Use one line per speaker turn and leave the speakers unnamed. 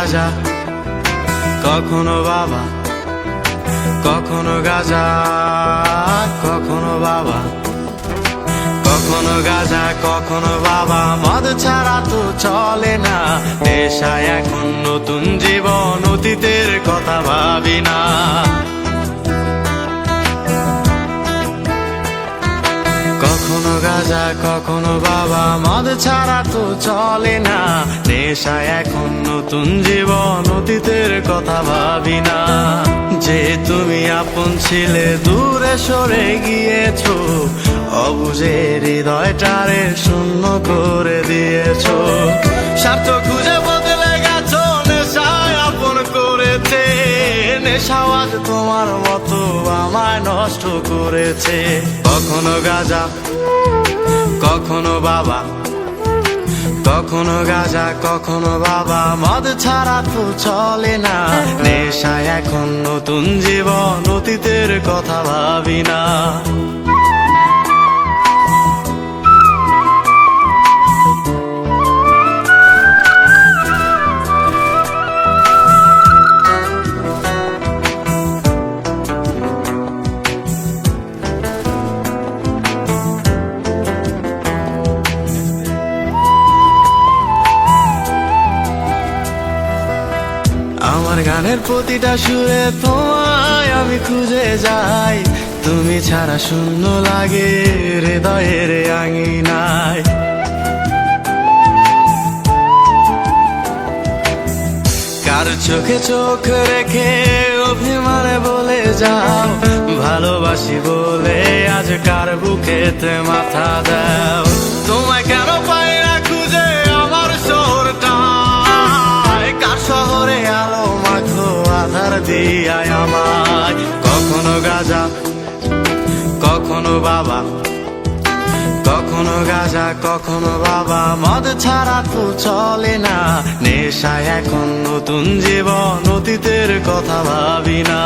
গাঁজা, কখনো বাবা, কখনো গাঁজা, কখনো বাবা, কখনো গাঁজা, কখনো বাবা। মদ ছাড়া তো চলে না, নেশায় এখন নতুন জীবন, অতীতের কথা ভাবি না। কখনো গাঁজা, কখনো বাবা, মদ ছাড়া তো চলে না, নেশায় এখন নতুন জীবন, অতীতের কথা ভাবি না। যে তুমি আপন ছিলে দূরে সরে গিয়েছো, অবুঝে হৃদয়টারে শূন্য করে দিয়েছো। স্বার্থ খুঁজে বদলে গেছো, নেশায় আপন করেছে, নেশাওয়াজ তোমার মতো আমায় নষ্ট করেছে। কখনো গাঁজা, কখনো বাবা, কখনো গাঁজা, কখনো বাবা, মদ ছাড়া তো চলে না, নেশায় এখন নতুন জীবন, অতীতের কথা ভাবি না। আমার গানের প্রতিটা সুরে তোমায় আমি খুঁজে যাই, তুমি ছাড়া শূন্য লাগে হৃদয়ের আঙিনায়। কার চোখে চোখ রেখে অভিমানে বলে যাও, ভালোবাসি বলে আজ কার বুকেতে মাথা দাও। তোমায় কেন পাই না খুঁজে আমার শহরটা, কার শহরে আলো মাখো আধার দিয়ায় আমায়। কখনো গাঁজা, কখনো বাবা, কখনো গাঁজা, কখনো বাবা, মদ ছাড়া তো চলে না, নেশায় এখন নতুন জীবন, অতীতের কথা ভাবি না।